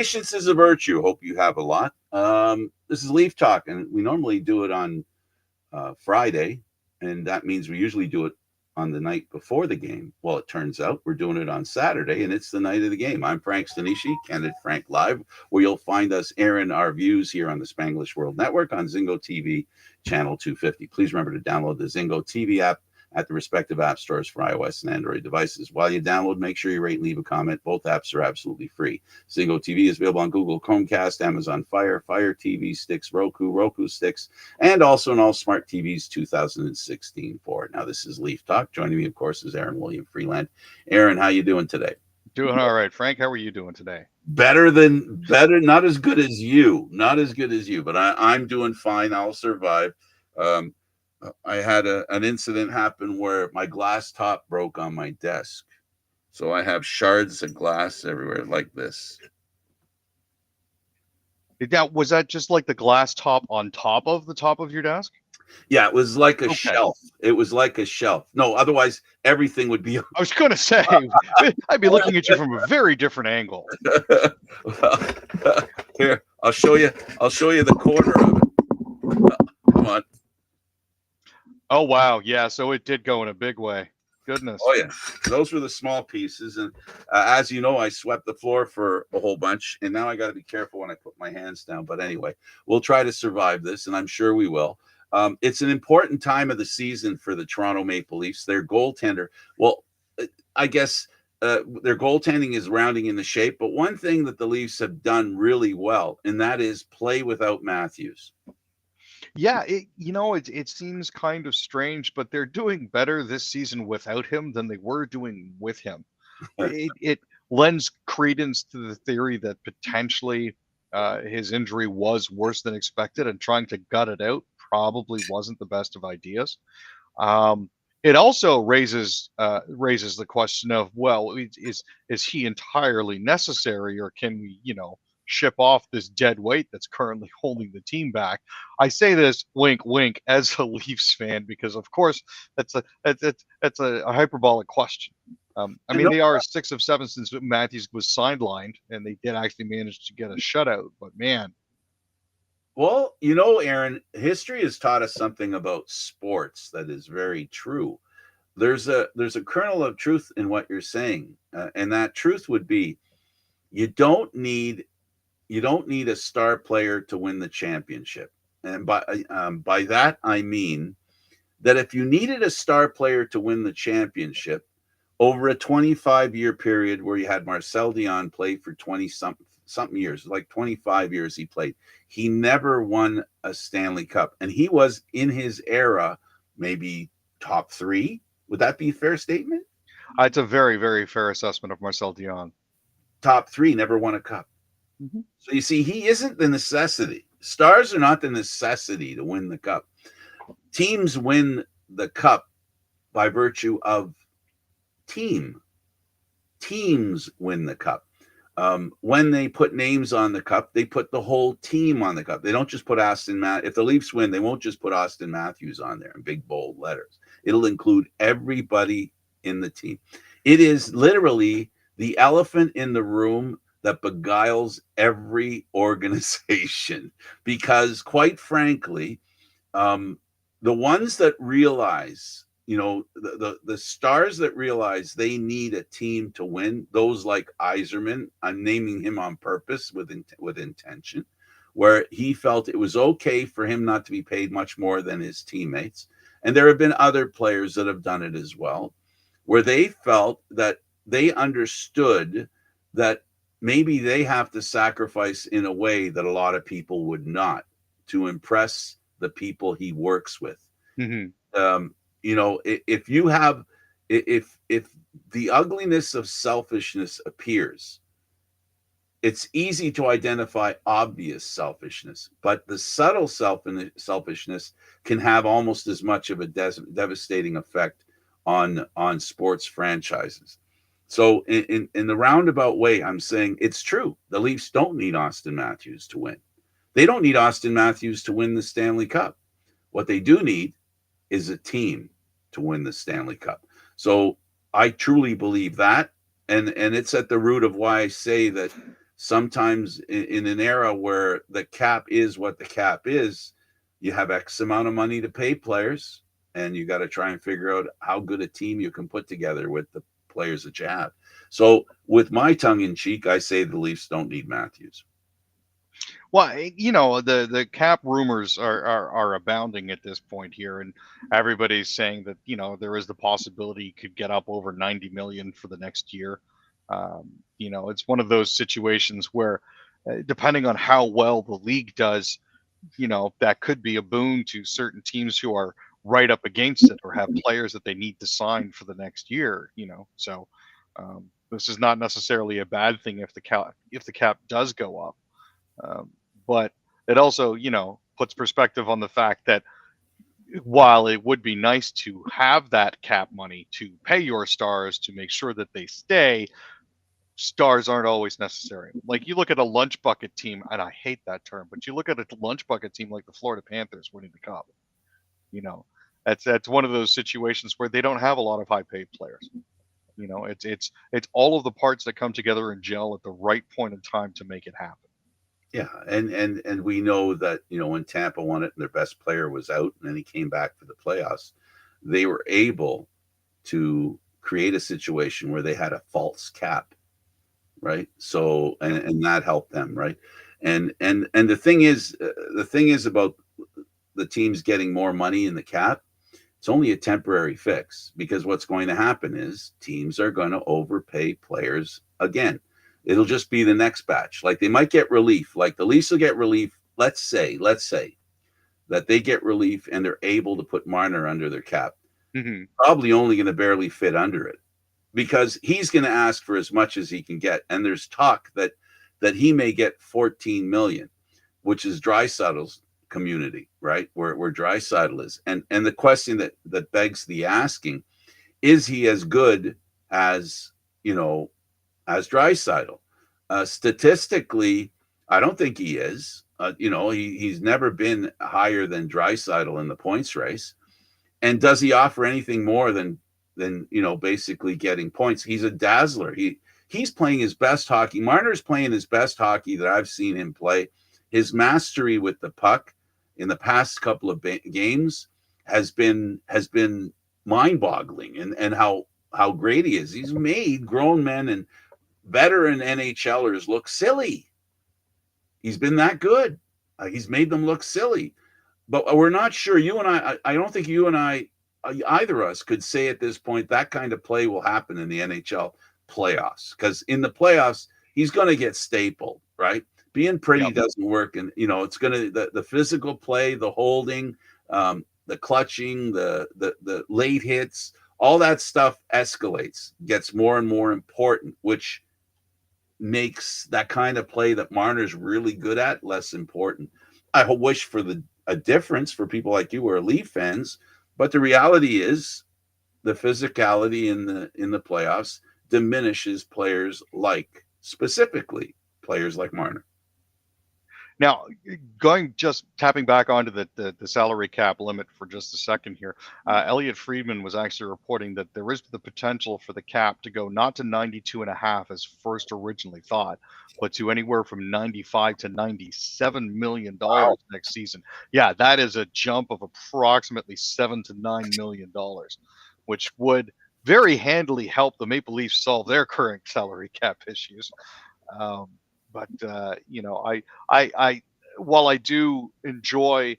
Patience is a virtue. Hope you have a lot. This is Leaf Talk, and we normally do it on Friday, and that means we usually do it on the night before the game. Well, it turns out we're doing it on Saturday, and it's the night of the game. I'm Frank Stanisci, Candid Frank Live, where you'll find us airing our views here on the Spanglish World Network on Zingo TV, channel 250. Please remember to download the Zingo TV app at the respective app stores for iOS and Android devices. While you download, make sure you rate and leave a comment. Both apps are absolutely free. Zingo TV is available on Google Chromecast, Amazon Fire, Fire TV sticks, Roku sticks, and also on all smart TVs 2016 forward. Now, this is Leaf Talk. Joining me, of course, is Aaron William Freeland. Aaron, how you doing today? Doing all right. Frank, how are you doing today? Better, not as good as you. Not as good as you, but I'm doing fine. I'll survive. I had an incident happen where my glass top broke on my desk. So I have shards of glass everywhere like this. Was that just like the glass top on top of the top of your desk? Yeah, it was like a shelf. It was like a shelf. No, otherwise everything would be. I was going to say, I'd be looking at you from a very different angle. Well, here, I'll show you the corner of it. Come on. Oh, wow. Yeah, so it did go in a big way. Goodness. Oh, yeah. Those were the small pieces. And as you know, I swept the floor for a whole bunch. And now I got to be careful when I put my hands down. But anyway, we'll try to survive this, and I'm sure we will. It's an important time of the season for the Toronto Maple Leafs. Their goaltender, well, I guess their goaltending is rounding into shape. But one thing that the Leafs have done really well, and that is play without Matthews. Yeah, it seems kind of strange, but they're doing better this season without him than they were doing with him. It lends credence to the theory that potentially his injury was worse than expected, and trying to gut it out probably wasn't the best of ideas. It also raises the question of, well, is he entirely necessary, or can we, ship off this dead weight that's currently holding the team back? I say this wink wink as a Leafs fan, because of course that's a hyperbolic question. I mean, they are 6 of 7 since Matthews was sidelined, and they did actually manage to get a shutout, but man. Well, Aaron, history has taught us something about sports that is very true. There's a kernel of truth in what you're saying, and that truth would be you don't need a star player to win the championship. And by that, I mean that if you needed a star player to win the championship over a 25-year period where you had Marcel Dionne play for 20-something years, like 25 years he played, he never won a Stanley Cup. And he was, in his era, maybe top 3. Would that be a fair statement? It's a very, very fair assessment of Marcel Dionne. Top 3, never won a cup. Mm-hmm. So you see, he isn't the necessity. Stars are not the necessity to win the cup. Teams win the cup by virtue of team. Teams win the cup. When they put names on the cup, they put the whole team on the cup. They don't just put Austin Matthews. If the Leafs win, they won't just put Austin Matthews on there in big, bold letters. It'll include everybody in the team. It is literally the elephant in the room that beguiles every organization, because quite frankly, the ones that realize, the stars that realize they need a team to win, those like Yzerman, I'm naming him on purpose with intention, where he felt it was okay for him not to be paid much more than his teammates. And there have been other players that have done it as well, where they felt that they understood that maybe they have to sacrifice in a way that a lot of people would not to impress the people he works with. Mm-hmm. If the ugliness of selfishness appears, it's easy to identify obvious selfishness, but the subtle selfishness can have almost as much of a devastating effect on sports franchises. So in the roundabout way, I'm saying it's true. The Leafs don't need Austin Matthews to win. They don't need Austin Matthews to win the Stanley Cup. What they do need is a team to win the Stanley Cup. So I truly believe that. And it's at the root of why I say that sometimes in an era where the cap is what the cap is, you have X amount of money to pay players, and you got to try and figure out how good a team you can put together with the players that you have. So, with my tongue in cheek, I say the Leafs don't need Matthews. Well, the cap rumors are abounding at this point here, and everybody's saying that there is the possibility he could get up over 90 million for the next year. It's one of those situations where, depending on how well the league does, that could be a boon to certain teams who are right up against it or have players that they need to sign for the next year. So this is not necessarily a bad thing if the cap does go up. Um, but it also, puts perspective on the fact that while it would be nice to have that cap money to pay your stars to make sure that they stay, stars aren't always necessary. Like you look at a lunch bucket team, and I hate that term, but you look at a lunch bucket team like the Florida Panthers winning the cup. You know, that's one of those situations where they don't have a lot of high paid players. It's all of the parts that come together and gel at the right point in time to make it happen. Yeah, and we know that when Tampa won it and their best player was out, and then he came back for the playoffs, they were able to create a situation where they had a false cap, right? So and that helped them, right? And the thing is about the teams getting more money in the cap. It's only a temporary fix because what's going to happen is teams are going to overpay players again. It'll just be the next batch. Like they might get relief. Like the Leafs will get relief. Let's say that they get relief and they're able to put Marner under their cap. Mm-hmm. Probably only going to barely fit under it because he's going to ask for as much as he can get. And there's talk that he may get 14 million, which is Dreisaitl's community, right? Where Draisaitl is. And the question that begs the asking, is he as good as, as Draisaitl? Statistically, I don't think he is. He's never been higher than Draisaitl in the points race. And does he offer anything more than basically getting points? He's a dazzler. He's playing his best hockey. Marner's playing his best hockey that I've seen him play. His mastery with the puck in the past couple of games has been mind-boggling, and how great he is. He's made grown men and veteran NHLers look silly. He's been that good. He's made them look silly. But we're not sure. I don't think you and I, either of us, could say at this point that kind of play will happen in the NHL playoffs. Because in the playoffs, he's going to get stapled, right? Being pretty doesn't work, and it's going to the physical play, the holding, the clutching, the late hits, all that stuff escalates, gets more and more important, which makes that kind of play that Marner's really good at less important. I wish for a difference for people like you who are Leaf fans, but the reality is the physicality in the playoffs diminishes players like specifically players like Marner. Now, just tapping back onto the salary cap limit for just a second here, Elliot Friedman was actually reporting that there is the potential for the cap to go not to 92.5 as first originally thought, but to anywhere from 95 to 97 million dollars next season. Yeah, that is a jump of approximately $7 to $9 million, which would very handily help the Maple Leafs solve their current salary cap issues. But I while I do enjoy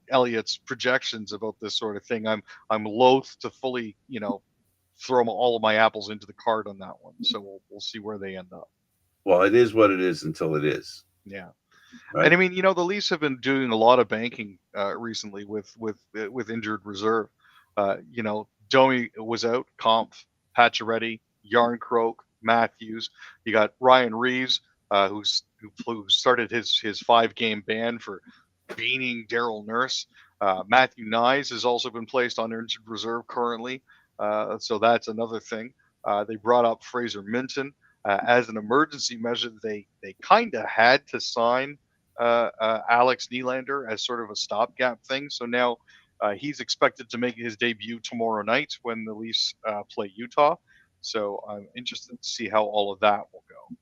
Elliot's projections about this sort of thing, I'm loath to fully throw all of my apples into the cart on that one. So we'll see where they end up. Well, it is what it is until it is. Yeah. Right? And I mean, the Leafs have been doing a lot of banking recently with injured reserve. Domi was out, Kampf, Pacioretty, Yarncroke, Matthews. You got Ryan Reeves, who started his 5-game ban for beaning Daryl Nurse. Matthew Nyes has also been placed on injured reserve currently, so that's another thing. They brought up Fraser Minton as an emergency measure. They kind of had to sign Alex Nylander as sort of a stopgap thing. So now he's expected to make his debut tomorrow night when the Leafs play Utah. So I'm interested to see how all of that will go.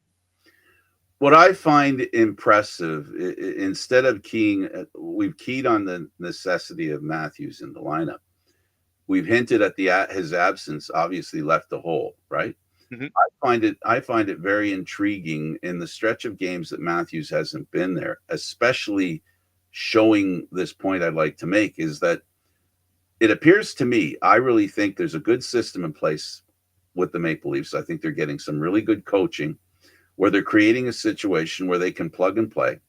what I find impressive, instead of we've keyed on the necessity of Matthews in the lineup. We've hinted at his absence obviously left a hole, right? Mhm. I find it very intriguing in the stretch of games that Matthews hasn't been there, especially showing this point I'd like to make is that it appears to me, I really think there's a good system in place with the Maple Leafs. I think they're getting some really good coaching where they're creating a situation where they can plug and play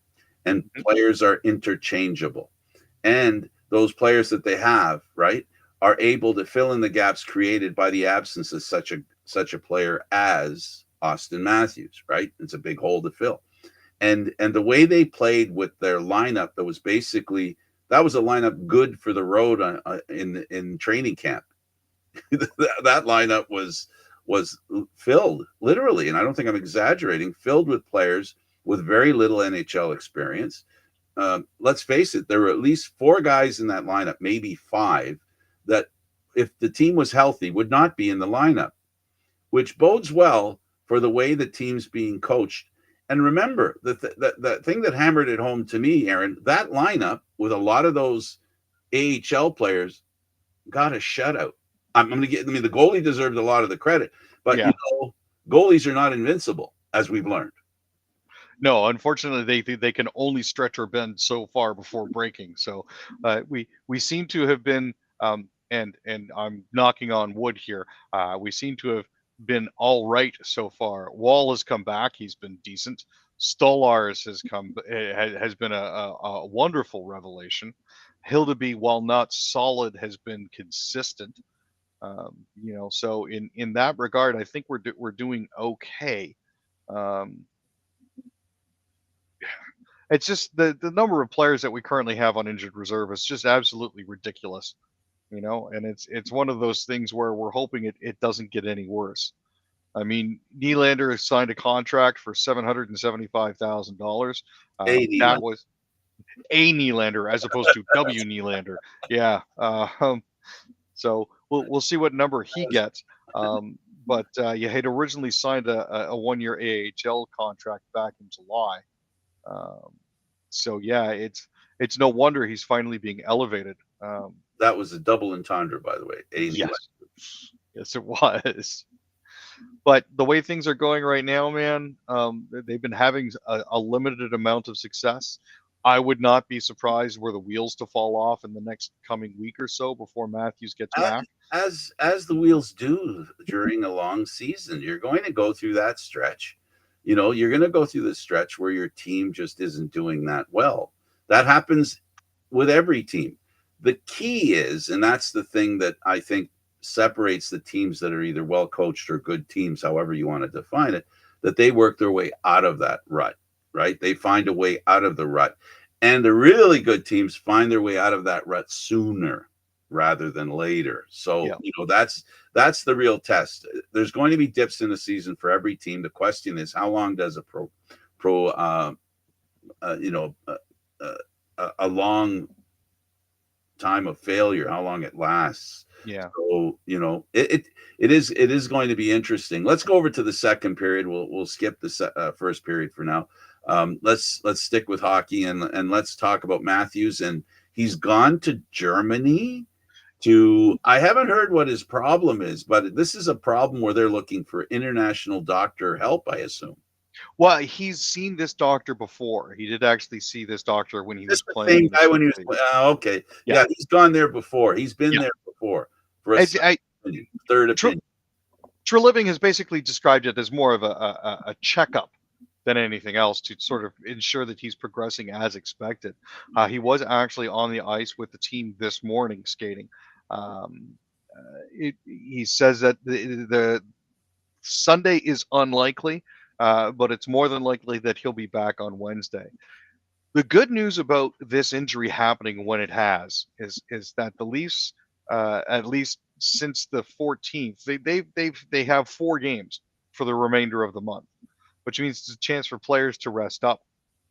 and Mhm. players are interchangeable. And those players that they have, right, are able to fill in the gaps created by the absence of such a player as Austin Matthews, right? It's a big hole to fill. And the way they played with their lineup that was a lineup good for the road in training camp. That lineup was filled literally, and I don't think I'm exaggerating, filled with players with very little NHL experience. Let's face it, there were at least four guys in that lineup, maybe five, that if the team was healthy would not be in the lineup, which bodes well for the way the team's being coached. And remember, the thing that hammered it home to me, Aaron, that lineup with a lot of those AHL players got a shutout. I'm going to get. I mean, the goalie deserved a lot of the credit, but Yeah. goalies are not invincible, as we've learned. No, unfortunately, they can only stretch or bend so far before breaking. So we seem to have been, and I'm knocking on wood here. We seem to have been all right so far. Wall has come back; he's been decent. Stolarz has been a wonderful revelation. Hildeby, while not solid, has been consistent. So in that regard, I think we're doing okay. Um, it's just the number of players that we currently have on injured reserve is just absolutely ridiculous, and it's one of those things where we're hoping it doesn't get any worse. I mean, Nylander has signed a contract for $775,000. A That Nylander. was a Nylander as opposed to W Nylander. Yeah. So we'll see what number he gets. But you had originally signed a 1-year AHL contract back in July. Um, so yeah, it's no wonder he's finally being elevated. That was a double entendre, by the way. A Nylander. Yes, yes, it was. But the way things are going right now, man, they've been having a limited amount of success. I would not be surprised were the wheels to fall off in the next coming week or so before Matthews gets back. As the wheels do during a long season, you're going to go through that stretch. You're going to go through the stretch where your team just isn't doing that well. That happens with every team. The key is, and that's the thing that I think separates the teams that are either well coached or good teams, however you want to define it, that they work their way out of that rut, right? They find a way out of the rut. And the really good teams find their way out of that rut sooner rather than later. So, Yeah. that's the real test. There's going to be dips in the season for every team. The question is, how long does a pro a long time of failure, how long it lasts? Yeah. So, it is going to be interesting. Let's go over to the second period. We'll skip the first period for now. Let's stick with hockey and let's talk about Matthews. And he's gone to Germany. I haven't heard what his problem is, but this is a problem where they're looking for international doctor help, I assume. Well, he's seen this doctor before. He did actually see this doctor when he Is this was the same playing in the guy when he was? Super League. Okay, Yeah. yeah, he's gone there before. He's been Yeah. there before for a I, second I, opinion, third opinion. Treliving has basically described it as more of a checkup than anything else to sort of ensure that he's progressing as expected. He was actually on the ice with the team this morning skating. He says that the Sunday is unlikely, but it's more than likely that he'll be back on Wednesday. The good news about this injury happening when it has is that the Leafs, at least since the 14th, they have 4 games for the remainder of the month, which means it's a chance for players to rest up.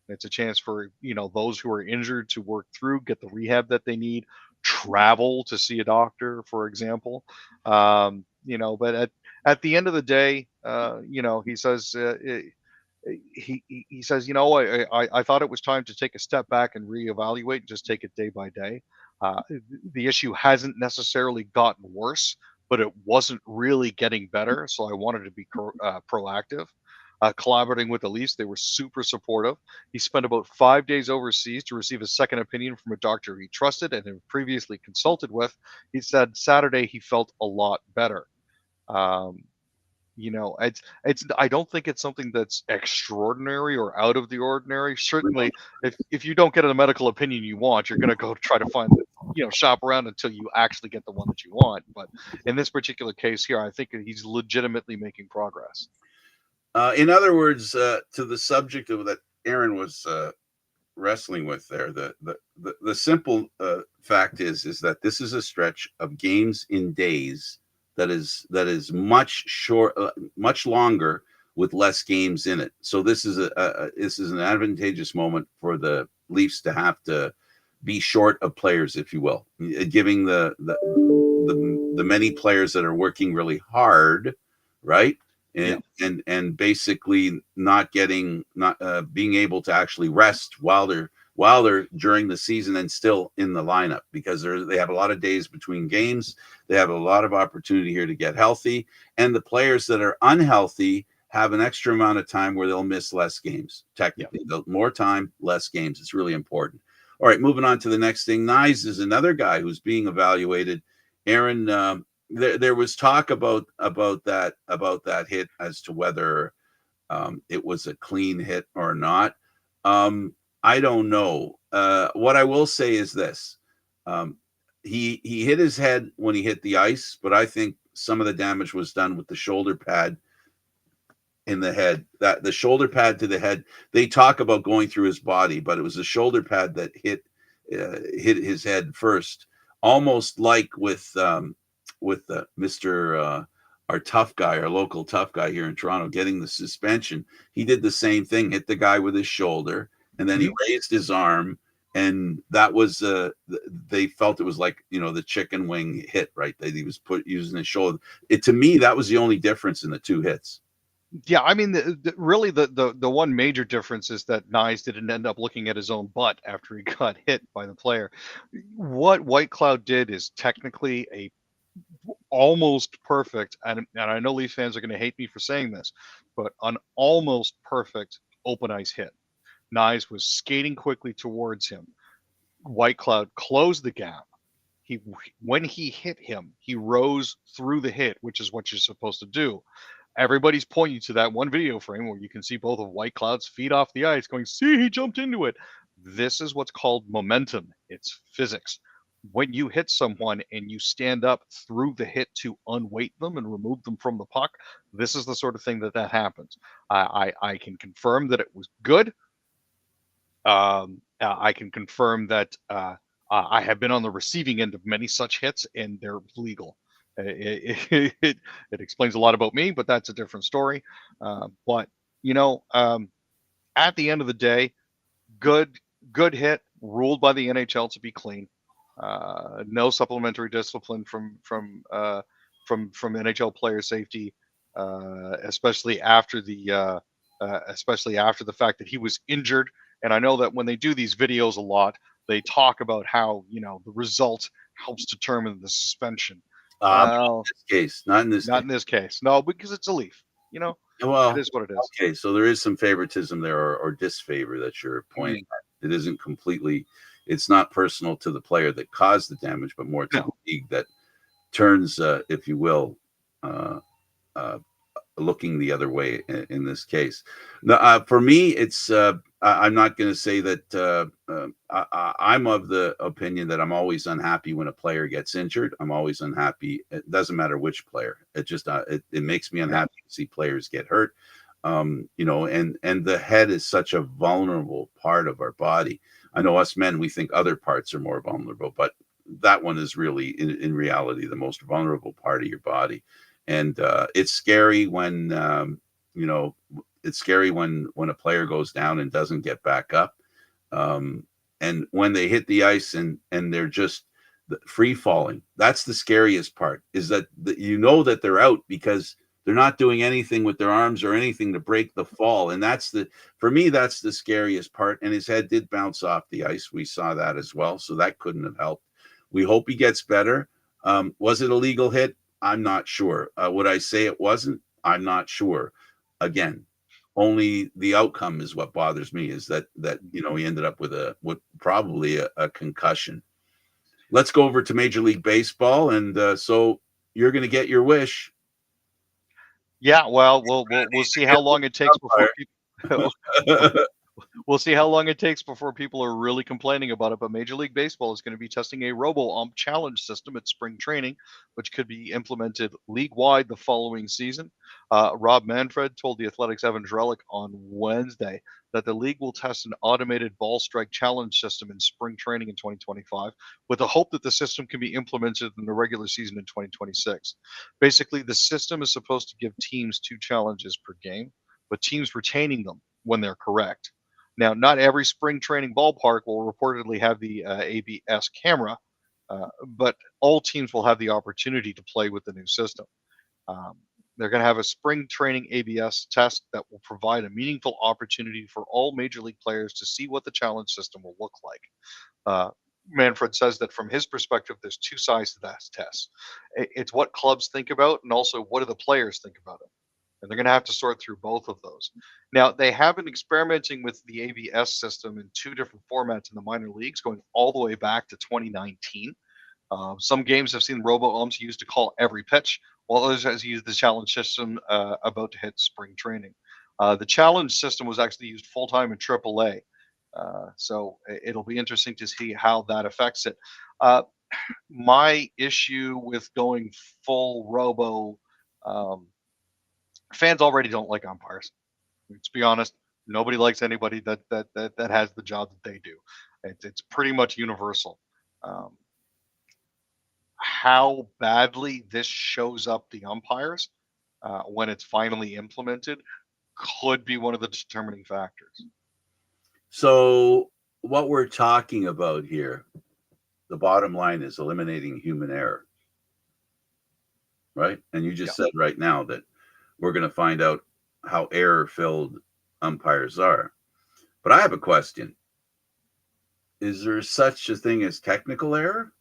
It's a chance for those who are injured to work through, get the rehab that they need, travel to see a doctor, for example. But at the end of the day, he says He says, I thought it was time to take a step back and reevaluate and just take it day by day. Uh, the issue hasn't necessarily gotten worse, but it wasn't really getting better. So I wanted to be proactive. Collaborating with the Leafs, they were super supportive. He spent about 5 days overseas to receive a second opinion from a doctor he trusted and had previously consulted with. He said Saturday he felt a lot better. Um, it's I don't think it's something that's extraordinary or out of the ordinary. Certainly, if you don't get a medical opinion you want, you're going to go try to find, shop around until you actually get the one that you want. But in this particular case here, I think he's legitimately making progress. In other words, to the subject of that Aaron was wrestling with there, the simple fact is that this is a stretch of games in days that is much longer with less games in it. So this is this is an advantageous moment for the Leafs to have to be short of players, if you will, giving the many players that are working really hard, right? And basically not being able to actually rest while they're during the season and still in the lineup, because they have a lot of days between games. They have a lot of opportunity here to get healthy, and the players that are unhealthy have an extra amount of time where they'll miss less games. Technically, more time, less games. It's really important. All right, moving on to the next thing. Nyes is another guy who's being evaluated. Aaron, there was talk about that hit as to whether it was a clean hit or not. I don't know. What I will say is this: he hit his head when he hit the ice, but I think some of the damage was done with the shoulder pad in the head. That the shoulder pad to the head. They talk about going through his body, but it was the shoulder pad that hit his head first, almost like with Mr. Our tough guy, our local tough guy here in Toronto, getting the suspension. He did the same thing, hit the guy with his shoulder, and then he raised his arm, and that was they felt it was like the chicken wing hit, right? That he was using his shoulder. To me, that was the only difference in the two hits. Yeah, I mean, really, the one major difference is that Nyes didn't end up looking at his own butt after he got hit by the player. What White Cloud did is technically a almost perfect, and I know Leaf fans are going to hate me for saying this, but an almost perfect open ice hit. Nyes was skating quickly towards him. White Cloud closed the gap. When he hit him, he rose through the hit, which is what you're supposed to do. Everybody's pointing to that one video frame where you can see both of White Cloud's feet off the ice going, see, he jumped into it. This is what's called momentum. It's physics. When you hit someone and you stand up through the hit to unweight them and remove them from the puck, this is the sort of thing that happens. I can confirm that it was good. I can confirm that I have been on the receiving end of many such hits, and they're legal. It explains a lot about me, but that's a different story. But at the end of the day, good hit, ruled by the NHL to be clean. No supplementary discipline from NHL player safety, especially after the fact that he was injured. And I know that when they do these videos a lot, they talk about how the result helps determine the suspension. Well, not in this not case. in this case. No, because it's a Leaf. Well, it is what it is. Okay, so there is some favoritism there, or disfavor that you're pointing at. It isn't completely. It's not personal to the player that caused the damage, but more to the league that turns, if you will, looking the other way in this case. Now, for me, it's I'm not going to say that I'm of the opinion that I'm always unhappy when a player gets injured. I'm always unhappy. It doesn't matter which player. It just it makes me unhappy to see players get hurt. And the head is such a vulnerable part of our body. I know us men, we think other parts are more vulnerable, but that one is really in reality the most vulnerable part of your body. And it's scary when it's scary when a player goes down and doesn't get back up, and when they hit the ice and they're just free falling. That's the scariest part, is that that they're out because They're not doing anything with their arms or anything to break the fall. And for me, that's the scariest part. And his head did bounce off the ice. We saw that as well. So that couldn't have helped. We hope he gets better. Was it a legal hit? I'm not sure. Would I say it wasn't? I'm not sure. Again, only the outcome is what bothers me, is that he ended up with probably a concussion. Let's go over to Major League Baseball. And so you're going to get your wish. Yeah, well, we'll see how long it takes before people we'll see how long it takes before people are really complaining about it. But Major League Baseball is going to be testing a robo-ump challenge system at spring training, which could be implemented league-wide the following season. Rob Manfred told the Athletics' Evan Drellick on Wednesday that the league will test an automated ball strike challenge system in spring training in 2025, with the hope that the system can be implemented in the regular season in 2026. Basically, the system is supposed to give teams 2 challenges per game, but teams retaining them when they're correct. Now, not every spring training ballpark will reportedly have the ABS camera, but all teams will have the opportunity to play with the new system. They're going to have a spring training ABS test that will provide a meaningful opportunity for all major league players to see what the challenge system will look like. Manfred says that from his perspective, there's 2 sides to that test. It's what clubs think about, and also what do the players think about it. And they're going to have to sort through both of those. Now, they have been experimenting with the ABS system in 2 different formats in the minor leagues, going all the way back to 2019. Some games have seen robo-umps used to call every pitch, while others has used the challenge system about to hit spring training. The challenge system was actually used full-time in AAA. So it'll be interesting to see how that affects it. My issue with going full robo, fans already don't like umpires. Let's be honest. Nobody likes anybody that has the job that they do. It's pretty much universal. How badly this shows up the umpires when it's finally implemented could be one of the determining factors. So what we're talking about here, the bottom line is eliminating human error, right? And you just said right now that we're going to find out how error-filled umpires are. But I have a question. Is there such a thing as technical error?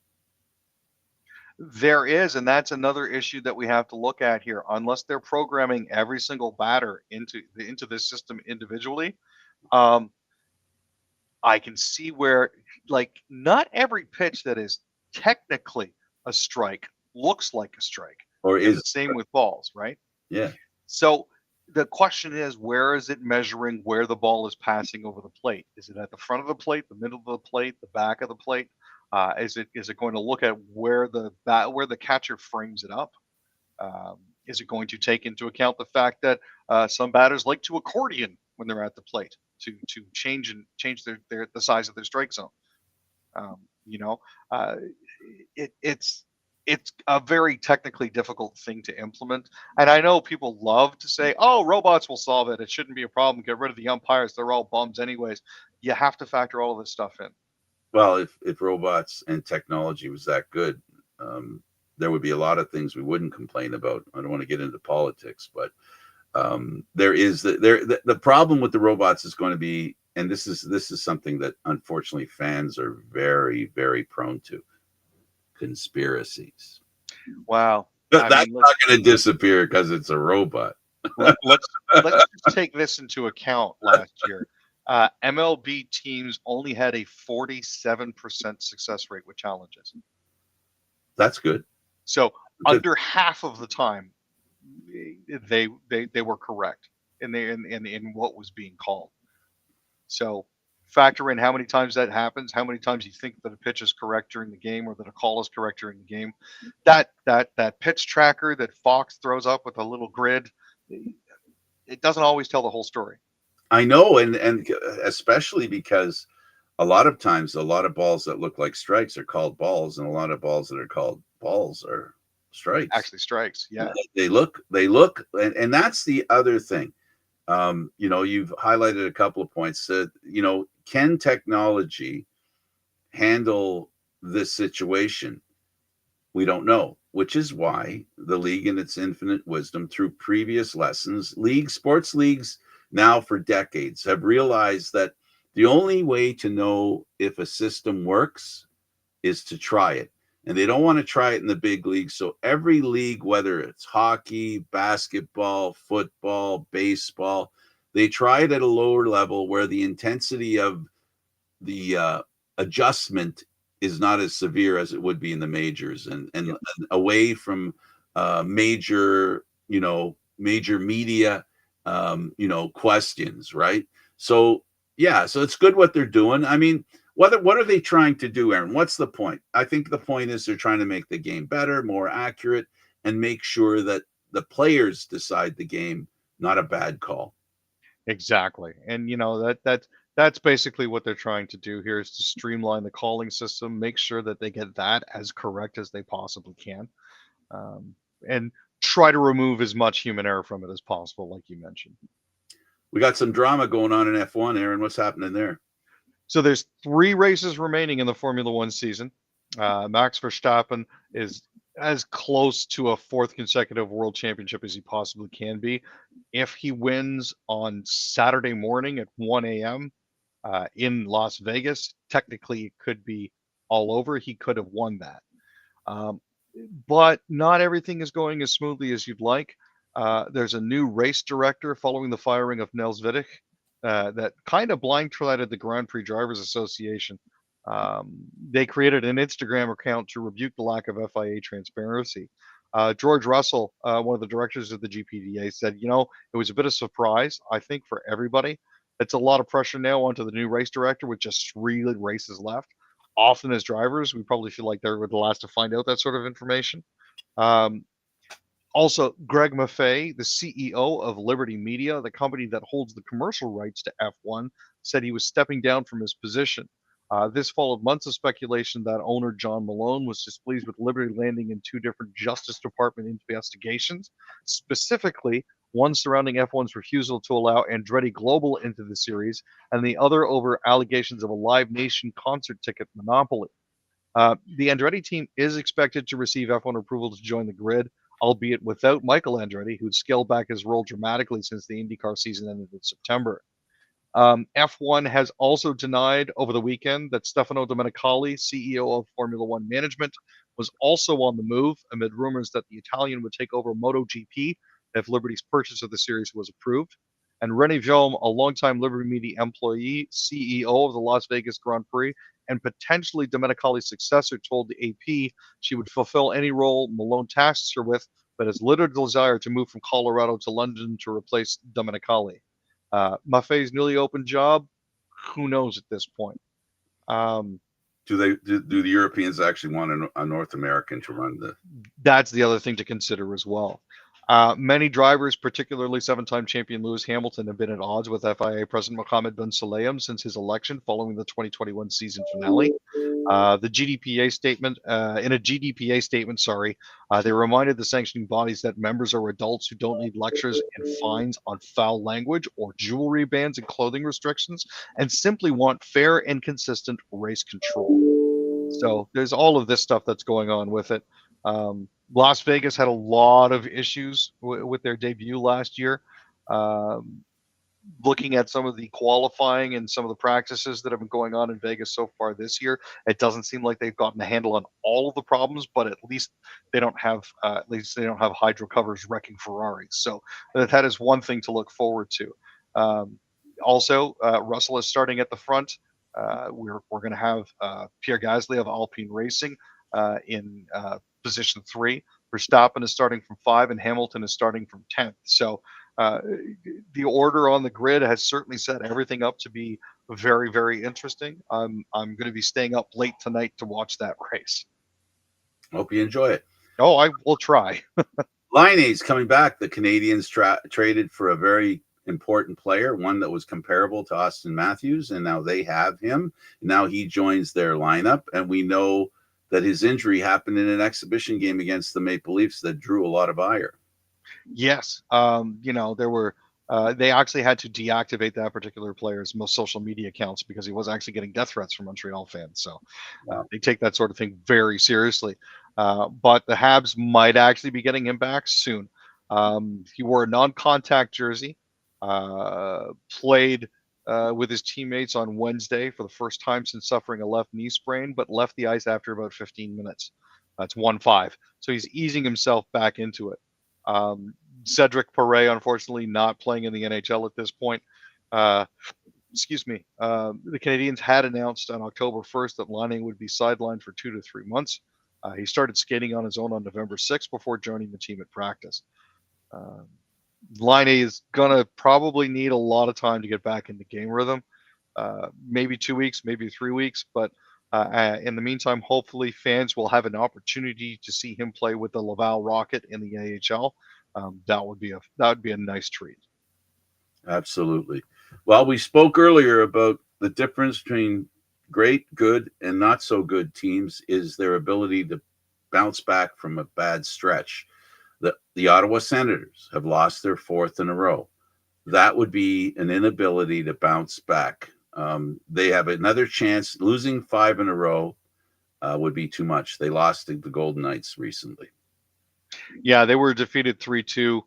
There is, and that's another issue that we have to look at here. Unless they're programming every single batter into this system individually, I can see where, like, not every pitch that is technically a strike looks like a strike. Or And is the same with balls, right? Yeah. So the question is, where is it measuring where the ball is passing over the plate? Is it at the front of the plate, the middle of the plate, the back of the plate? Is it going to look at where the catcher frames it up? Is it going to take into account the fact that some batters like to accordion when they're at the plate to change the size of their strike zone? It's a very technically difficult thing to implement. And I know people love to say, oh, robots will solve it. It shouldn't be a problem. Get rid of the umpires. They're all bums anyways. You have to factor all of this stuff in. Well, if robots and technology was that good, there would be a lot of things we wouldn't complain about. I don't want to get into politics, but the problem with the robots is going to be, and this is something that unfortunately fans are very, very prone to: conspiracies. Wow. That's not going to disappear because it's a robot. let's just take this into account. Last year, MLB teams only had a 47% success rate with challenges. That's good. So under half of the time, they were correct in what was being called. So factor in how many times that happens, how many times you think that a pitch is correct during the game or that a call is correct during the game. That pitch tracker that Fox throws up with a little grid, it doesn't always tell the whole story. I know, and especially because a lot of times a lot of balls that look like strikes are called balls, and a lot of balls that are called balls are strikes. Actually strikes. Yeah. They look, and that's the other thing. You've highlighted a couple of points that, can technology handle this situation? We don't know. which is why the league, in its infinite wisdom, through previous lessons, sports leagues now for decades have realized that the only way to know if a system works is to try it. And they don't want to try it in the big leagues. So every league, whether it's hockey, basketball, football, baseball, they try it at a lower level where the intensity of the adjustment is not as severe as it would be in the majors, and away from major, major media, questions, right? So yeah, so it's good what they're doing. I mean, what are they trying to do, Aaron? What's the point? I think the point is they're trying to make the game better, more accurate, and make sure that the players decide the game, not a bad call. Exactly. And that's basically what they're trying to do here is to streamline the calling system, make sure that they get that as correct as they possibly can. And try to remove as much human error from it as possible, like you mentioned. We got some drama going on in F1, Aaron. What's happening there? So there's 3 races remaining in the Formula One season. Max Verstappen is as close to a 4th consecutive world championship as he possibly can be. If he wins on Saturday morning at 1 a.m. In Las Vegas, technically it could be all over. He could have won that. Um, but not everything is going as smoothly as you'd like. There's a new race director following the firing of Nels Vidic that kind of blindsided the Grand Prix Drivers Association. They created an Instagram account to rebuke the lack of FIA transparency. George Russell, one of the directors of the GPDA, said, it was a bit of a surprise, I think, for everybody. It's a lot of pressure now onto the new race director with just 3 races left. Often as drivers, we probably feel like they're the last to find out that sort of information. Um, Also, Greg Maffei, the CEO of Liberty Media, the company that holds the commercial rights to F1, said he was stepping down from his position. This followed months of speculation that owner John Malone was displeased with Liberty landing in 2 different Justice Department investigations, specifically one surrounding F1's refusal to allow Andretti Global into the series, and the other over allegations of a Live Nation concert ticket monopoly. The Andretti team is expected to receive F1 approval to join the grid, albeit without Michael Andretti, who'd scaled back his role dramatically since the IndyCar season ended in September. F1 has also denied over the weekend that Stefano Domenicali, CEO of Formula One Management, was also on the move amid rumors that the Italian would take over MotoGP if Liberty's purchase of the series was approved. And René Vilm, a longtime Liberty Media employee, CEO of the Las Vegas Grand Prix, and potentially Domenicali's successor, told the AP she would fulfill any role Malone tasks her with, but has little desire to move from Colorado to London to replace Domenicali. Maffei's newly opened job, who knows at this point? Do the Europeans actually want a North American to run the? That's the other thing to consider as well. Many drivers, particularly 7-time champion Lewis Hamilton, have been at odds with FIA President Mohammed bin Sulayem since his election following the 2021 season finale. The GDPA statement, in a GDPA statement, they reminded the sanctioning bodies that members are adults who don't need lectures and fines on foul language or jewelry bans and clothing restrictions, and simply want fair and consistent race control. So there's all of this stuff that's going on with it. Las Vegas had a lot of issues with their debut last year. Looking at some of the qualifying and some of the practices that have been going on in Vegas so far this year, it doesn't seem like they've gotten a handle on all of the problems, but at least they don't have hydro covers wrecking Ferraris. So that is one thing to look forward to. Also, Russell is starting at the front. We're going to have Pierre Gasly of Alpine Racing in position 3. Verstappen is starting from 5, and Hamilton is starting from 10th. So the order on the grid has certainly set everything up to be very, very interesting. I'm going to be staying up late tonight to watch that race. Hope you enjoy it. Oh, I will try. Liney's coming back. The Canadians traded for a very important player, one that was comparable to Austin Matthews, and now they have him. Now he joins their lineup, and we know that his injury happened in an exhibition game against the Maple Leafs that drew a lot of ire. Yes, there were. They actually had to deactivate that particular player's most social media accounts because he was actually getting death threats from Montreal fans. So they take that sort of thing very seriously. but the Habs might actually be getting him back soon. He wore a non-contact jersey, played with his teammates on Wednesday for the first time since suffering a left knee sprain, but left the ice after about 15 minutes. That's 1-5. So he's easing himself back into it. Cedric Perret, unfortunately, not playing in the NHL at this point. Excuse me. The Canadiens had announced on October 1st that Laine would be sidelined for 2 to 3 months. He started skating on his own on November 6th before joining the team at practice. Laine is going to probably need a lot of time to get back into game rhythm. Maybe 2 weeks, maybe 3 weeks. But in the meantime, hopefully fans will have an opportunity to see him play with the Laval Rocket in the AHL. That would be a nice treat. Absolutely. Well, we spoke earlier about the difference between great, good, and not so good teams is their ability to bounce back from a bad stretch. The Ottawa Senators have lost their fourth in a row. That would be an inability to bounce back. They have another chance. Losing 5 in a row would be too much. They lost to the Golden Knights recently. Yeah, they were defeated 3-2.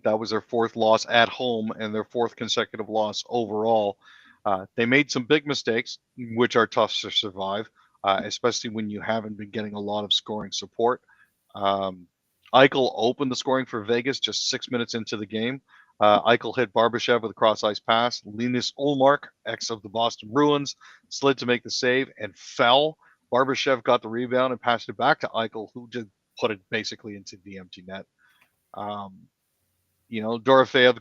That was their fourth loss at home and their fourth consecutive loss overall. They made some big mistakes, which are tough to survive, especially when you haven't been getting a lot of scoring support. Eichel opened the scoring for Vegas just 6 minutes into the game. Eichel hit Barbashev with a cross-ice pass. Linus Ullmark, ex of the Boston Bruins, slid to make the save and fell. Barbashev got the rebound and passed it back to Eichel, who just put it basically into the empty net. Dorofeyev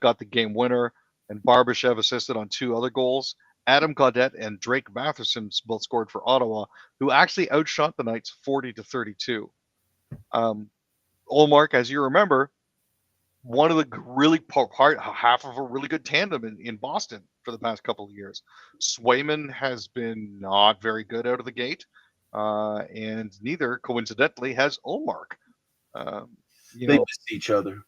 got the game winner, and Barbashev assisted on 2 other goals. Adam Gaudette and Drake Batherson both scored for Ottawa, who actually outshot the Knights 40-32. Ullmark, as you remember, one of the really half of a really good tandem in Boston for the past couple of years. Swayman has been not very good out of the gate, and neither, coincidentally, has Ullmark. They missed each other.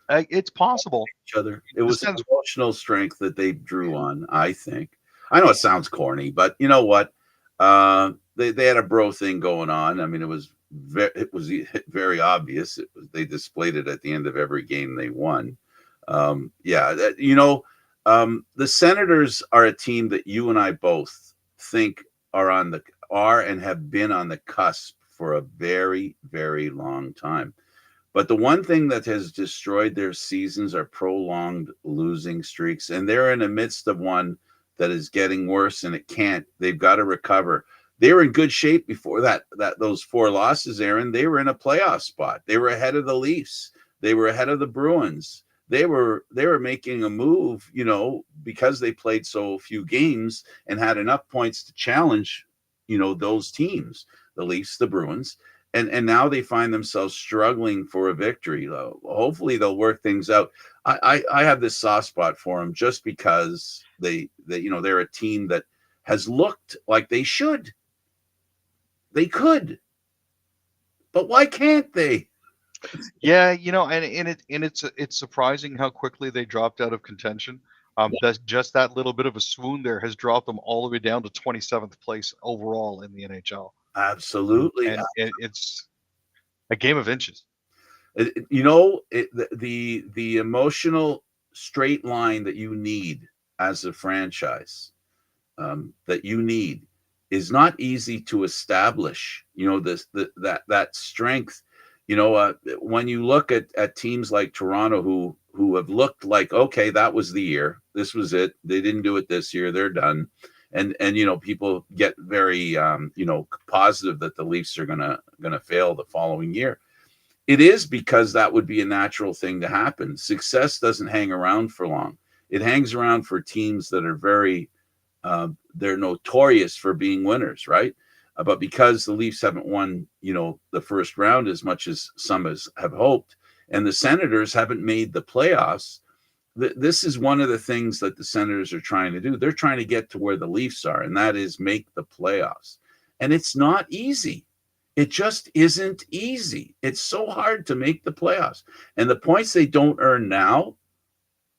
It's possible. Each other. It was emotional strength that they drew on, I think. I know it sounds corny, but you know what? They had a bro thing going on. I mean, it was very obvious. They displayed it at the end of every game they won. The Senators are a team that you and I both think are and have been on the cusp for a very, very long time. But the one thing that has destroyed their seasons are prolonged losing streaks, and they're in the midst of one that is getting worse, and they've got to recover. They were in good shape before those 4 losses, Aaron. They were in a playoff spot. They were ahead of the Leafs. They were ahead of the Bruins. They were making a move, because they played so few games and had enough points to challenge, those teams, the Leafs, the Bruins. And now they find themselves struggling for a victory. Hopefully they'll work things out. I have this soft spot for them just because they're a team that has looked like they should. They could, but why can't they? Yeah, it's surprising how quickly they dropped out of contention. That little bit of a swoon there has dropped them all the way down to 27th place overall in the NHL. Absolutely. And it's a game of inches. The emotional straight line that you need as a franchise, that you need, is not easy to establish. That strength. When you look at teams like Toronto who have looked like, okay, that was the year. This was it. They didn't do it this year. They're done. And people get very positive that the Leafs are gonna fail the following year. It is because that would be a natural thing to happen. Success doesn't hang around for long. It hangs around for teams that are very they're notorious for being winners, right? But because the Leafs haven't won, the first round as much as some have hoped, and the Senators haven't made the playoffs, this is one of the things that the Senators are trying to do. They're trying to get to where the Leafs are, and that is make the playoffs. And it's not easy. It just isn't easy. It's so hard to make the playoffs. And the points they don't earn now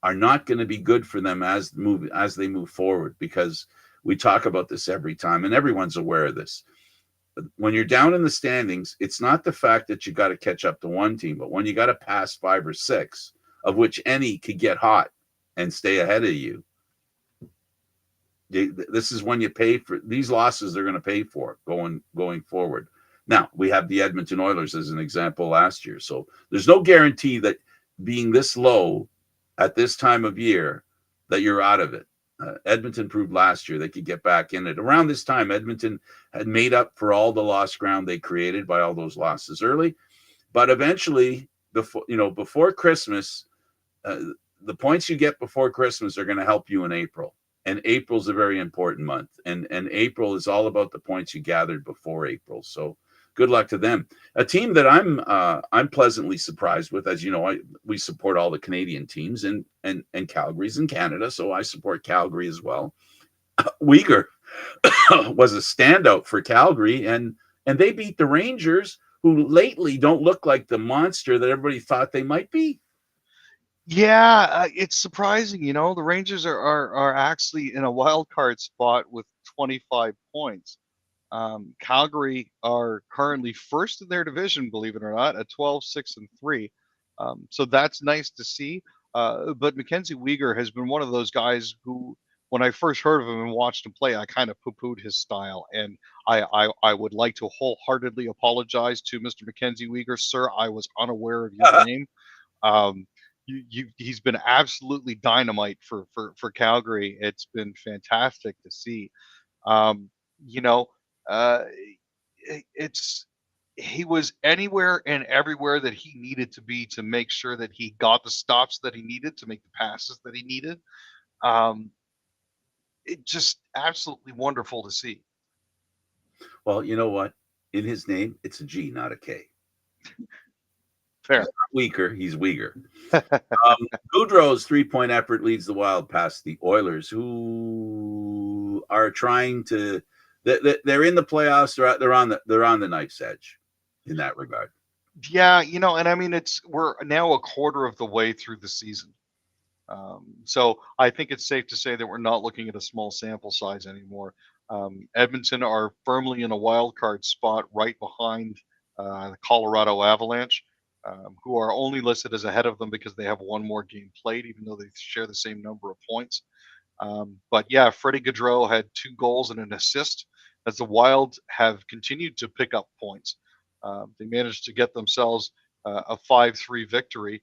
are not going to be good for them as they move forward, because we talk about this every time, and everyone's aware of this. when you're down in the standings, it's not the fact that you got to catch up to one team, but when you got to pass 5 or 6, of which any could get hot and stay ahead of you. This is when you pay for these losses. They're going to pay for going forward. Now we have the Edmonton Oilers as an example last year, so there's no guarantee that being this low at this time of year that you're out of it. Edmonton proved last year they could get back in it. Around this time, Edmonton had made up for all the lost ground they created by all those losses early, but eventually, before Christmas, the points you get before Christmas are going to help you in April. And April's a very important month. And April is all about the points you gathered before April. So good luck to them. A team that I'm pleasantly surprised with, as you know, we support all the Canadian teams, and Calgary's in Canada, so I support Calgary as well. Uyghur was a standout for Calgary, and they beat the Rangers, who lately don't look like the monster that everybody thought they might be. Yeah, it's surprising. The Rangers are actually in a wild card spot with 25 points. Calgary are currently first in their division, believe it or not, at 12-6-3. So that's nice to see. But Mackenzie Weegar has been one of those guys who, when I first heard of him and watched him play, I kind of poo-pooed his style. And I would like to wholeheartedly apologize to Mr. Mackenzie Weegar. Sir, I was unaware of your name. He's been absolutely dynamite for Calgary. It's been fantastic to see. He was anywhere and everywhere that he needed to be to make sure that he got the stops that he needed to make the passes that he needed. It just absolutely wonderful to see. Well, you know what? In his name, it's a G, not a K. Fair. He's not weaker. He's Uyghur. Goudreau's 3-point effort leads the Wild past the Oilers, who are trying to. They're in the playoffs. They're on the knife's edge in that regard. Yeah, and I mean, we're now a quarter of the way through the season. So I think it's safe to say that we're not looking at a small sample size anymore. Edmonton are firmly in a wild card spot right behind the Colorado Avalanche, who are only listed as ahead of them because they have one more game played, even though they share the same number of points. But yeah, Freddie Gaudreau had 2 goals and an assist as the Wild have continued to pick up points. They managed to get themselves a 5-3 victory.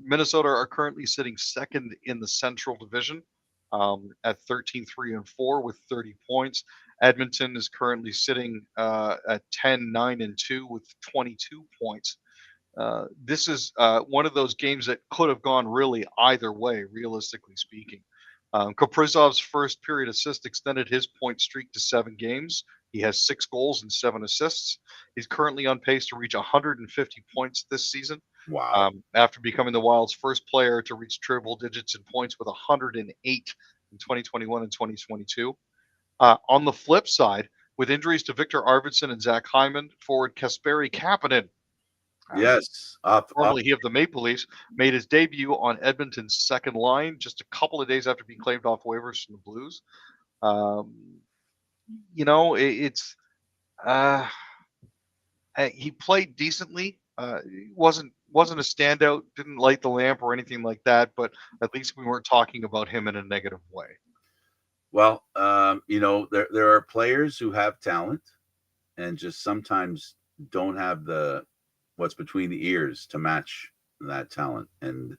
Minnesota are currently sitting second in the Central Division at 13-3-4 with 30 points. Edmonton is currently sitting at 10-9-2 with 22 points. This is one of those games that could have gone really either way, realistically speaking. Kaprizov's first period assist extended his point streak to 7 games. He has 6 goals and 7 assists. He's currently on pace to reach 150 points this season. Wow. After becoming the Wild's first player to reach triple digits in points with 108 in 2021 and 2022. On the flip side, with injuries to Victor Arvidsson and Zach Hyman, forward Kasperi Kapanen, yes, formerly of the Maple Leafs, made his debut on Edmonton's second line just a couple of days after being claimed off waivers from the Blues. He played decently. He wasn't a standout, didn't light the lamp or anything like that, but at least we weren't talking about him in a negative way. Well, there are players who have talent and just sometimes don't have what's between the ears to match that talent. And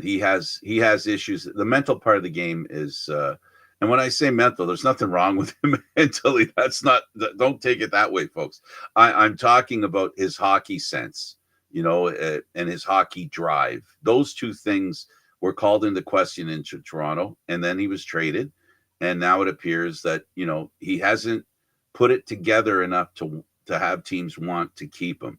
he has issues. The mental part of the game is, and when I say mental, there's nothing wrong with him mentally. Don't take it that way, folks. I'm talking about his hockey sense, and his hockey drive. Those 2 things were called into question in Toronto, and then he was traded. And now it appears that, he hasn't put it together enough to have teams want to keep him.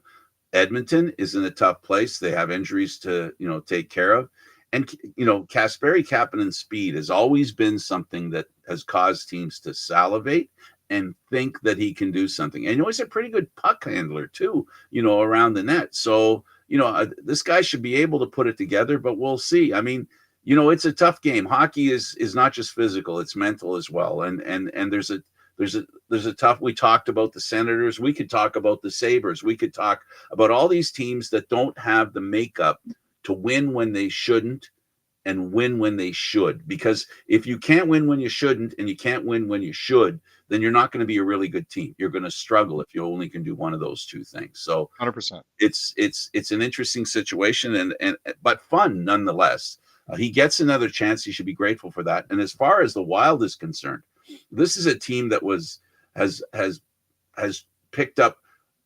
Edmonton is in a tough place. They have injuries to, take care of. And, Kasperi Kapanen's speed has always been something that has caused teams to salivate and think that he can do something. And, he's a pretty good puck handler too, around the net. So, this guy should be able to put it together, but we'll see. I mean, it's a tough game. Hockey is not just physical, it's mental as well. And there's there's a tough. We talked about the Senators. We could talk about the Sabres. We could talk about all these teams that don't have the makeup to win when they shouldn't and win when they should. Because if you can't win when you shouldn't and you can't win when you should, then you're not going to be a really good team. You're going to struggle if you only can do one of those two things. So 100%. it's an interesting situation and but fun nonetheless. He gets another chance. He should be grateful for that. And as far as the Wild is concerned, this is a team that has picked up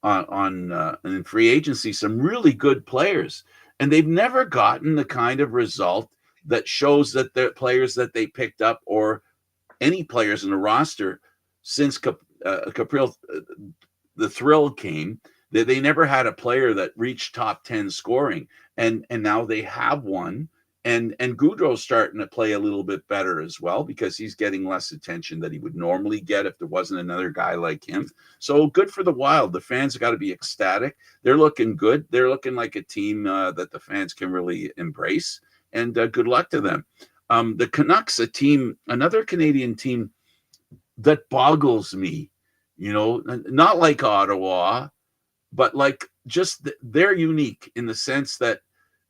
on in free agency some really good players, and they've never gotten the kind of result that shows that the players that they picked up or any players in the roster since Capriel, the thrill came. They never had a player that reached top 10 scoring, and now they have one. And Goudreau's starting to play a little bit better as well because he's getting less attention that he would normally get if there wasn't another guy like him. So good for the Wild. The fans have got to be ecstatic. They're looking good. They're looking like a team that the fans can really embrace. And good luck to them. The Canucks, another Canadian team that boggles me. Not like Ottawa, but like just they're unique in the sense that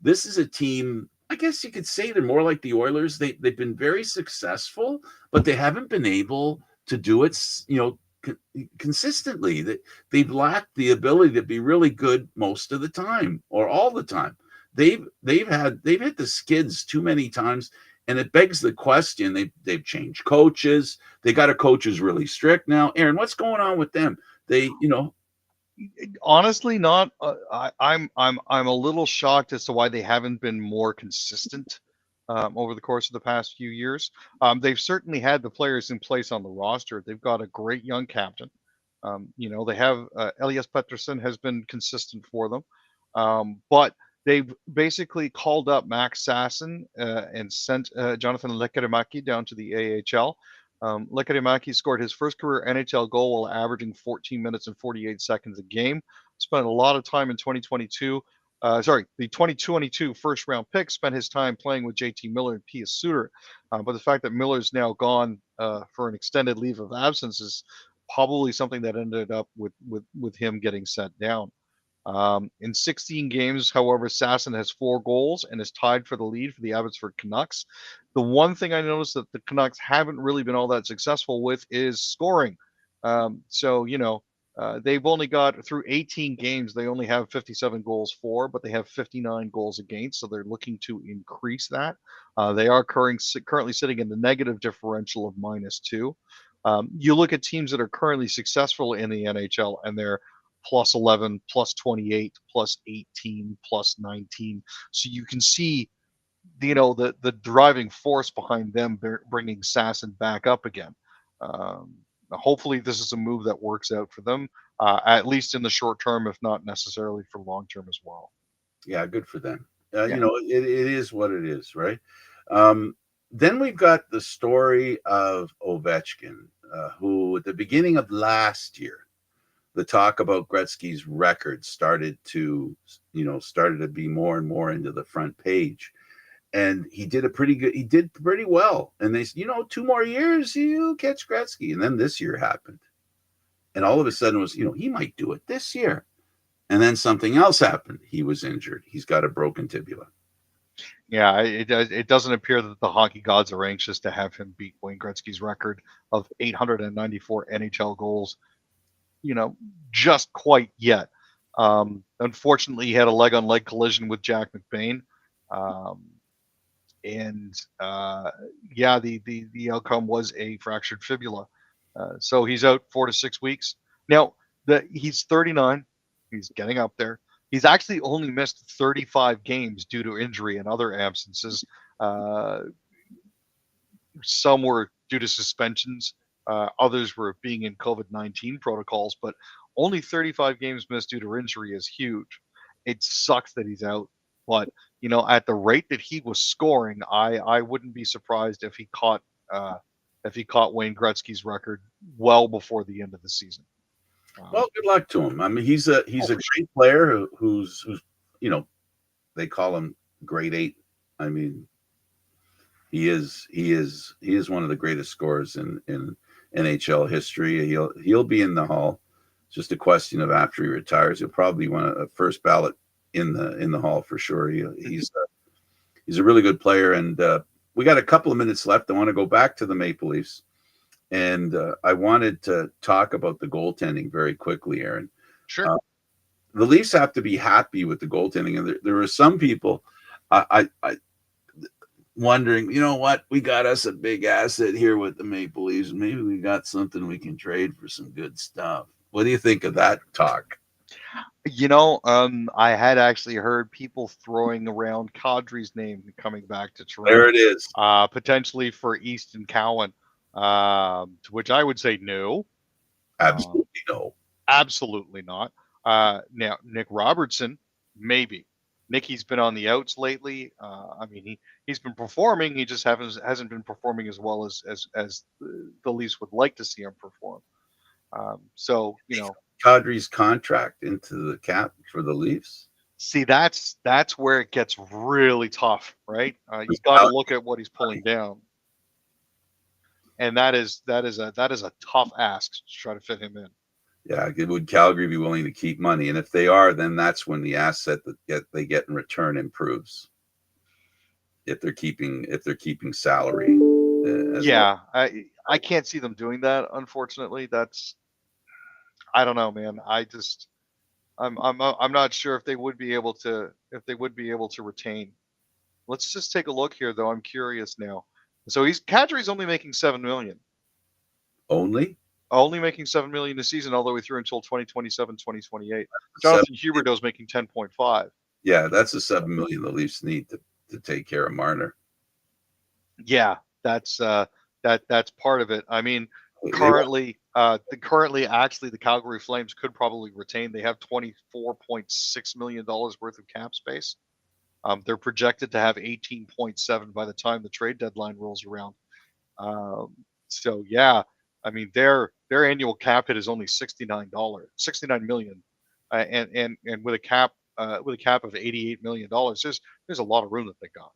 this is a team. I guess you could say they're more like the Oilers. They've been very successful, but they haven't been able to do it, consistently. They've lacked the ability to be really good most of the time or all the time. They've hit the skids too many times, and it begs the question. They've changed coaches. They got a coach who's really strict now. Aaron, what's going on with them? Honestly, not. I'm a little shocked as to why they haven't been more consistent over the course of the past few years. They've certainly had the players in place on the roster. They've got a great young captain. They have Elias Pettersson has been consistent for them, but they've basically called up Max Sasson and sent Jonathan Lekkerimäki down to the AHL. Lekkerimäki scored his first career NHL goal while averaging 14 minutes and 48 seconds a game. Spent a lot of time in 2022. The 2022 first round pick spent his time playing with JT Miller and Pius Suter. But the fact that Miller's now gone for an extended leave of absence is probably something that ended up with him getting sent down. In 16 games, however, Sasson has 4 goals and is tied for the lead for the Abbotsford Canucks. The one thing I noticed that the Canucks haven't really been all that successful with is scoring. They've only got through 18 games, they only have 57 goals for, but they have 59 goals against, so they're looking to increase that. They are currently sitting in the negative differential of -2. You look at teams that are currently successful in the NHL, and they're +11, +28, +18, +19. So you can see, the driving force behind them bringing Sasson back up again. Hopefully, this is a move that works out for them, at least in the short term, if not necessarily for long term as well. Yeah, good for them. Yeah. It is what it is, right? Then we've got the story of Ovechkin, who at the beginning of last year, the talk about Gretzky's record started to be more and more into the front page. And he did pretty well. And they said, 2 more years, you catch Gretzky. And then this year happened. And all of a sudden it was, he might do it this year. And then something else happened. He was injured. He's got a broken tibia. Yeah, it doesn't appear that the hockey gods are anxious to have him beat Wayne Gretzky's record of 894 NHL goals, just quite yet. Unfortunately, he had a leg-on-leg collision with Jack McBain. The outcome was a fractured fibula. So he's out 4 to 6 weeks. Now, he's 39. He's getting up there. He's actually only missed 35 games due to injury and other absences. Some were due to suspensions. Others were being in COVID-19 protocols, but only 35 games missed due to injury is huge. It sucks that he's out, but at the rate that he was scoring, I wouldn't be surprised if he caught Wayne Gretzky's record well before the end of the season. Well, good luck to him. I mean, he's a great player who's they call him grade 8. I mean, he is one of the greatest scorers in NHL history. He'll be in the Hall. It's just a question of after he retires, he'll probably want a first ballot in the Hall for sure. He's a really good player, and we got a couple of minutes left. I want to go back to the Maple Leafs, and I wanted to talk about the goaltending very quickly, Aaron. Sure. The Leafs have to be happy with the goaltending, and there are some people I wondering, you know what, we got us a big asset here with the Maple Leafs. Maybe we got something we can trade for some good stuff. What do you think of that talk? I had actually heard people throwing around Kadri's name coming back to Toronto. There it is. Potentially for Easton Cowan, to which I would say no. Absolutely no. Absolutely not. Now, Nick Robertson, maybe. Nicky's been on the outs lately. I mean, he's been performing. He just hasn't been performing as well as the Leafs would like to see him perform. So, Kadri's contract into the cap for the Leafs. See, that's where it gets really tough, right? You got to look at what he's pulling down, and that is a tough ask to try to fit him in. Yeah, would Calgary be willing to keep money? And if they are, then that's when the asset that they get in return improves. If they're keeping salary. Yeah, well. I can't see them doing that. Unfortunately, I don't know, man. I'm not sure if they would be able to retain. Let's just take a look here, though. I'm curious now. So Kadri's only making $7 million. Only making $7 million this season, all the way through until 2027, 2028. Jonathan Huberdeau's making 10.5. Yeah, that's the $7 million the Leafs need to take care of Marner. Yeah, that's part of it. I mean, currently, actually, the Calgary Flames could probably retain. They have $24.6 million worth of cap space. They're projected to have 18.7 by the time the trade deadline rolls around. So yeah, I mean their annual cap hit is only $69 million, and with a cap of $88 million, there's a lot of room that they got.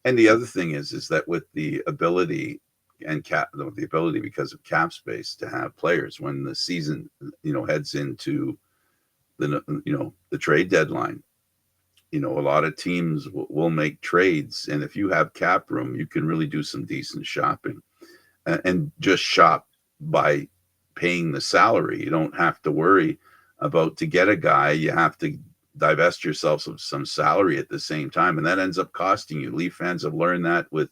And the other thing is that with the ability because of cap space to have players when the season heads into the trade deadline, a lot of teams will make trades, and if you have cap room, you can really do some decent shopping, and just shop by paying the salary. You don't have to worry about, to get a guy, you have to divest yourself of some salary at the same time, and that ends up costing you. Leaf fans have learned that with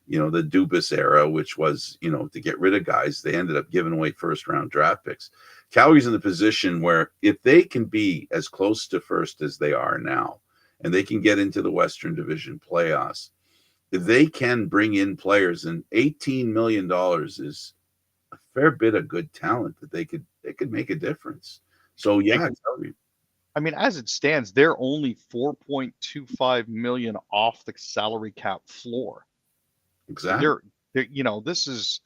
the Dubas era, which was, to get rid of guys, they ended up giving away first round draft picks. Calgary's in the position where if they can be as close to first as they are now, and they can get into the Western Division playoffs, if they can bring in players, and $18 million is a fair bit of good talent that they could make a difference. So yeah, I mean, as it stands, they're only $4.25 million off the salary cap floor. Exactly. They're this is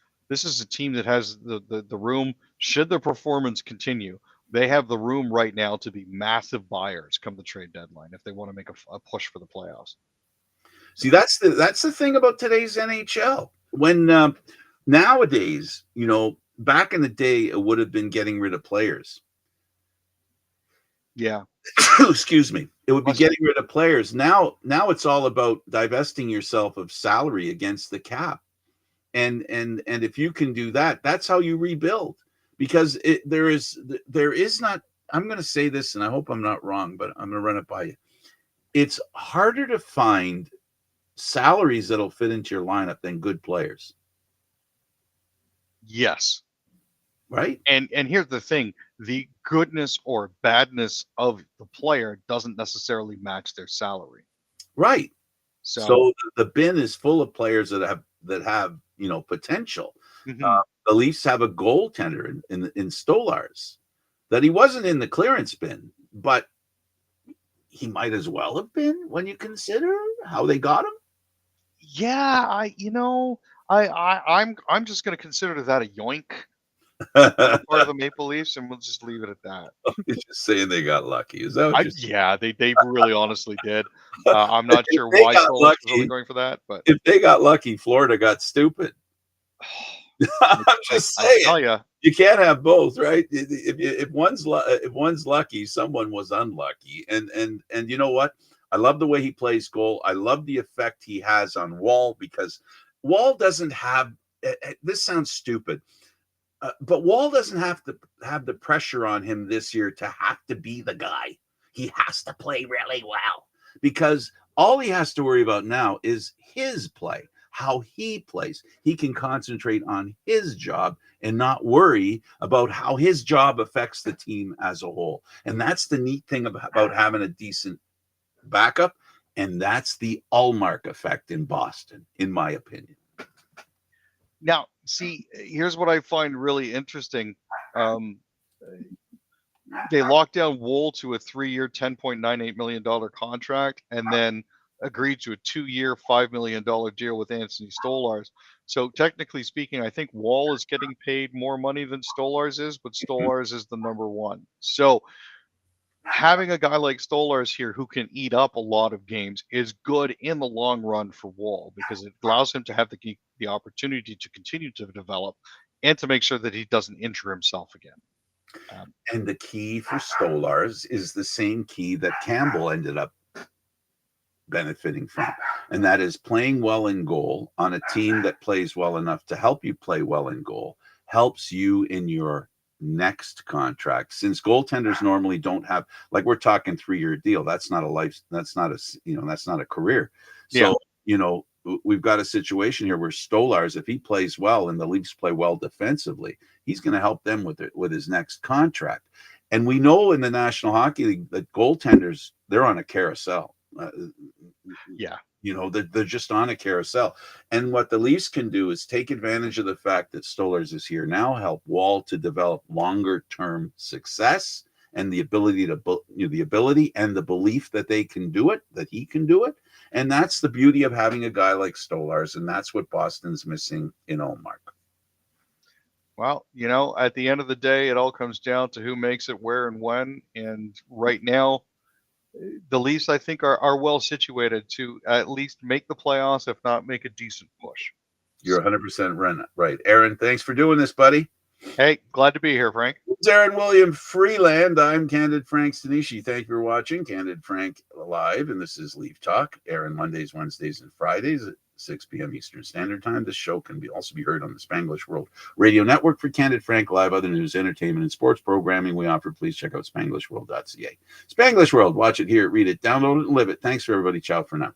a team that has the room. Should the performance continue, they have the room right now to be massive buyers come the trade deadline if they want to make a push for the playoffs. See, that's the thing about today's NHL. When nowadays, back in the day, it would have been getting rid of players. Yeah. Excuse me. It would be getting rid of players. Now it's all about divesting yourself of salary against the cap. And if you can do that, that's how you rebuild. Because there is not, I'm going to say this, and I hope I'm not wrong, but I'm going to run it by you. It's harder to find salaries that'll fit into your lineup than good players. Yes. Right. And here's the thing: the goodness or badness of the player doesn't necessarily match their salary. Right. So the bin is full of players that have potential. Mm-hmm. The Leafs have a goaltender in Stolarz that he wasn't in the clearance bin, but he might as well have been when you consider how they got him. Yeah, I'm just going to consider that a yoink. Part of the Maple Leafs, and we'll just leave it at that. You're just saying they got lucky. Is that what you're saying? Yeah, they really honestly did. I'm not sure why Stolarz was really going for that, but if they got lucky, Florida got stupid. I'm just I saying. tell you. You can't have both, right? If one's lucky, someone was unlucky. And you know what? I love the way he plays goal. I love the effect he has on Wall, because Wall doesn't have. This sounds stupid, but Wall doesn't have to have the pressure on him this year to have to be the guy. He has to play really well, because all he has to worry about now is his play, how he plays. He can concentrate on his job and not worry about how his job affects the team as a whole. And that's the neat thing about having a decent backup. And that's the Allmark effect in Boston, in my opinion. Now, see, here's what I find really interesting. They locked down Wool to a 3-year, $10.98 million contract, and then agreed to a 2-year, $5 million deal with Anthony Stolarz. So technically speaking, I think Wall is getting paid more money than Stolarz is, but Stolarz is the number one. So having a guy like Stolarz here who can eat up a lot of games is good in the long run for Wall, because it allows him to have the opportunity to continue to develop and to make sure that he doesn't injure himself again. And the key for Stolarz is the same key that Campbell ended up benefiting from, and that is playing well in goal on a team that plays well enough to help you play well in goal, helps you in your next contract. Since goaltenders normally don't have, like, we're talking 3-year deal, that's not a life, that's not a career. So we've got a situation here where Stolarz, if he plays well and the Leafs play well defensively, he's going to help them with his next contract. And we know in the National Hockey League that goaltenders, they're on a carousel. They're just on a carousel. And what the Leafs can do is take advantage of the fact that Stolarz is here now, help Wall to develop longer term success and the ability and the belief that they can do it, that he can do it. And that's the beauty of having a guy like Stolarz, and that's what Boston's missing in Allmark. Well, at the end of the day, it all comes down to who makes it where and when. And right now, the Leafs, I think, are well situated to at least make the playoffs, if not make a decent push. You're 100% right. Aaron, thanks for doing this, buddy. Hey, glad to be here, Frank. It's Aaron William Freeland. I'm Candid Frank Stanisci. Thank you for watching Candid Frank Live, and this is Leaf Talk. Aaron Mondays, Wednesdays, and Fridays at 6 p.m. Eastern Standard Time. This show can also be heard on the Spanglish World Radio Network. For Candid Frank Live, other news, entertainment, and sports programming we offer, please check out SpanglishWorld.ca. Spanglish World. Watch it, hear it, read it, download it, and live it. Thanks for everybody. Ciao for now.